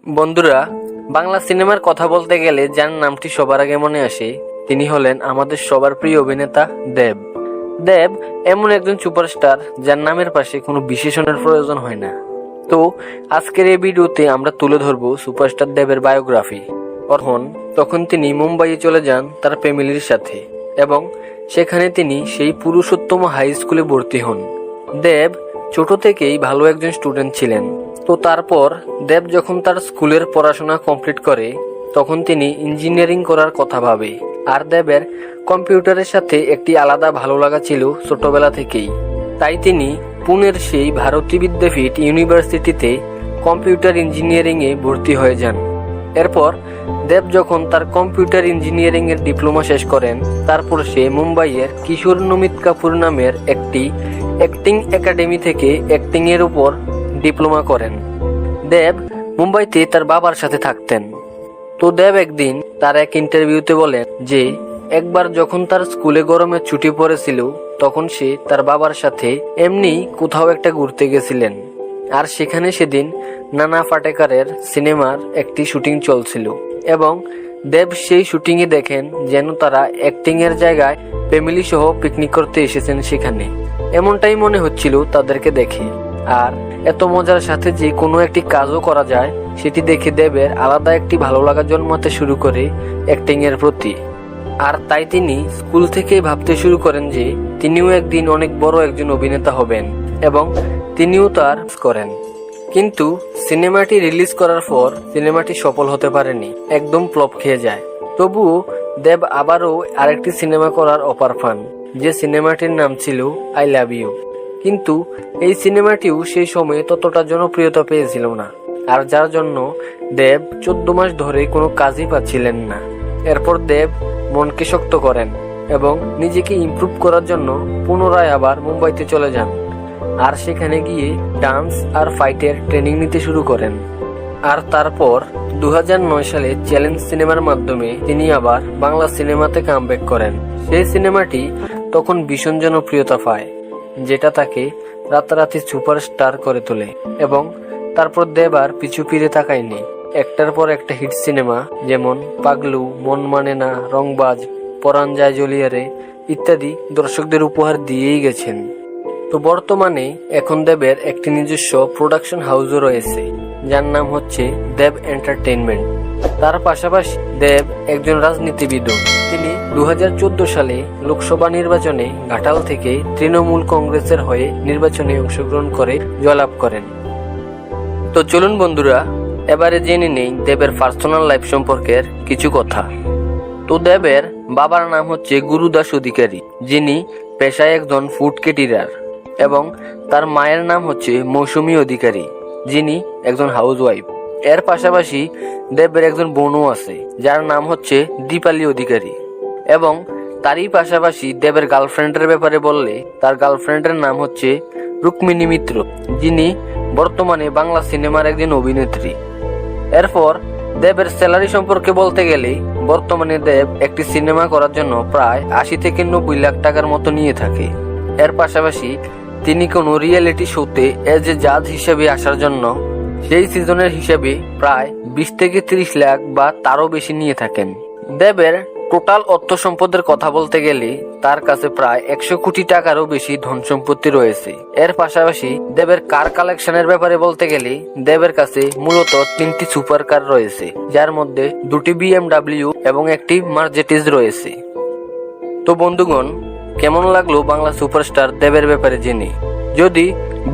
বন্ধুরা, বাংলা সিনেমার কথা বলতে গেলে যার নামটি সবার আগে মনে আসে তিনি হলেন আমাদের সবার প্রিয় অভিনেতা দেব। দেব এমন একজন সুপারস্টার যার নামের পাশে কোনো বিশেষণের প্রয়োজন হয় না। তো আজকের এই ভিডিওতে আমরা তুলে ধরবো সুপারস্টার দেবের বায়োগ্রাফি। তখন তিনি মুম্বাইয়ে চলে যান তার ফ্যামিলির সাথে এবং সেখানে তিনি সেই পুরুষোত্তম হাই স্কুলে ভর্তি হন। দেব ছোট থেকেই ভালো একজন স্টুডেন্ট ছিলেন। তো তারপর দেব যখন তার স্কুলের পড়াশোনা কমপ্লিট করে তখন তিনি ইঞ্জিনিয়ারিং করার কথা ভাবে। আর দেবের কম্পিউটারের সাথে একটি আলাদা ভালো লাগা ছিল ছোটবেলা থেকেই। তাই তিনি পুনের সেই ভারতী বিদ্যাপীঠ ইউনিভার্সিটিতে কম্পিউটার ইঞ্জিনিয়ারিংয়ে ভর্তি হয়ে যান। এরপর দেব যখন তার কম্পিউটার ইঞ্জিনিয়ারিং এর ডিপ্লোমা শেষ করেন তারপর সে মুম্বাইয়ের কিশোর নমিত কাপুর নামের একটি অ্যাক্টিং একাডেমি থেকে অ্যাক্টিং এর উপর ডিপ্লোমা করেন। দেব মুম্বাইতে তার বাবার সাথে থাকতেন। তো দেব একদিন তার এক ইন্টারভিউতে বলেন যে একবার যখন তার স্কুলে গরমের ছুটি পড়েছিল তখন সে তার বাবার সাথে এমনি কোথাও একটা ঘুরতে গেছিলেন। আর সেখানে সেদিন নানা পাটেকরের সিনেমার একটি শুটিং চলছিল এবং দেব সেই শুটিংয়ে দেখেন যেন তারা অ্যাক্টিং এর জায়গায় ফ্যামিলি সহ পিকনিক করতে এসেছেন সেখানে। এমনটাই মনে হচ্ছিল তাদেরকে দেখে। আর এত মজার সাথে যে কোনো একটি কাজও করা যায় সেটি দেখে দেবের আলাদা একটি ভালো লাগা জন্মাতে শুরু করে অ্যাক্টিং এর প্রতি। আর তাই তিনি স্কুল থেকেই ভাবতে শুরু করেন যে তিনিও একদিন অনেক বড় একজন অভিনেতা হবেন এবং তিনিও তার করেন। কিন্তু সিনেমাটি রিলিজ করার পর সিনেমাটি সফল হতে পারেনি, একদম ফ্লপ খেয়ে যায়। তবুও দেব আবারও আরেকটি সিনেমা করার অফার পান, যে সিনেমাটির নাম ছিল আই লাভ ইউ। কিন্তু এই সিনেমাটিও সেই সময়ে ততটা জনপ্রিয়তা পেয়েছিল না, আর যার জন্য দেব 14 মাস ধরে কোনো কাজই পাচ্ছিলেন না। এরপর দেব মনকে শক্ত করেন এবং নিজেকে ইমপ্রুভ করার জন্য পুনরায় আবার মুম্বাইতে চলে যান। আর সেখানে গিয়ে ডান্স আর ফাইটের ট্রেনিং নিতে শুরু করেন। আর তারপর 2009 সালে চ্যালেঞ্জ সিনেমার মাধ্যমে তিনি আবার বাংলা সিনেমাতে কামব্যাক করেন। সেই সিনেমাটি তখন ভীষণ জনপ্রিয়তা পায়, যেটা তাকে রাতারাতি সুপারস্টার করে তোলে। এবং তারপর দেব আর পিছু ফিরে তাকায়নি, একটার পর একটা হিট সিনেমা যেমন পাগলু, মন মানে না, রংবাজ, পরাণ যায় জ্বলিয়ারে ইত্যাদি দর্শকদের উপহার দিয়েই গেছেন। তো বর্তমানে এখন দেবের একটি নিজস্ব প্রোডাকশন হাউসও রয়েছে যার নাম হচ্ছে দেব এন্টারটেইনমেন্ট। তার পাশাপাশি দেব একজন রাজনীতিবিদও। তিনি 2014 সালে লোকসভা নির্বাচনে ঘাটাল থেকে তৃণমূল কংগ্রেসের হয়ে নির্বাচনে অংশগ্রহণ করে জয়লাভ করেন। তো চলুন বন্ধুরা, এবারে জেনে নেই দেবের পার্সোনাল লাইফ সম্পর্কের কিছু কথা। তো দেবের বাবার নাম হচ্ছে গুরুদাস অধিকারী, যিনি পেশায় একজন ফুড কেটিরার, এবং তার মায়ের নাম হচ্ছে মৌসুমী অধিকারী, যিনি একজন হাউসওয়াইফ। এর পাশাপাশি দেবের একজন বোনও আছে যার নাম হচ্ছে দীপালি অধিকারী। এবং তারই পাশাপাশি দেবের গার্লফ্রেন্ডের ব্যাপারে বললে তার গার্লফ্রেন্ডের নাম হচ্ছে রুক্মিণী মিত্র, যিনি বর্তমানে বাংলা সিনেমার একজন অভিনেত্রী। এরপর দেবের স্যালারি সম্পর্কে বলতে গেলে বর্তমানে দেব একটি সিনেমা করার জন্য প্রায় 80 থেকে 90 লাখ টাকার মতো নিয়ে থাকে। এর পাশাপাশি তিনি কোনো রিয়েলিটি শোতে এজ এ জাজ হিসেবে আসার জন্য সেই সিজনের হিসেবে প্রায় 20 থেকে 30 লাখ বা তারও বেশি নিয়ে থাকেন। দেবের টোটাল অর্থ সম্পদের কথা বলতে গেলে তার কাছে প্রায় 100 কোটি টাকারও বেশি ধন সম্পত্তি রয়েছে। এর পাশাপাশি দেবের কার কালেকশনের ব্যাপারে বলতে গেলে দেবের কাছে মূলত 3টি সুপার কার রয়েছে, যার মধ্যে 2টি BMW এবং একটি মার্সিডিজ রয়েছে। তো বন্ধুগণ, কেমন লাগলো বাংলা সুপারস্টার দেবের ব্যাপারে জেনে? যদি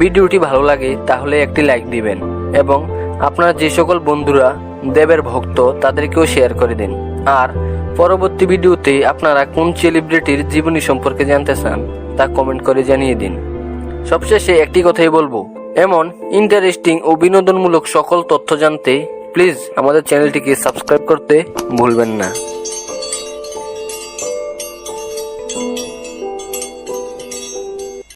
ভিডিওটি ভালো লাগে তাহলে একটি লাইক দিবেন এবং আপনার যে সকল বন্ধুরা দেবের ভক্ত তাদেরকেও শেয়ার করে দিন। আর পরবর্তী ভিডিওতে আপনারা কোন সেলিব্রিটির জীবনী সম্পর্কে জানতে চান তা কমেন্ট করে জানিয়ে দিন। সবশেষে একটি কথাই বলবো, এমন ইন্টারেস্টিং ও বিনোদনমূলক সকল তথ্য জানতে প্লিজ আমাদের চ্যানেলটিকে সাবস্ক্রাইব করতে ভুলবেন না।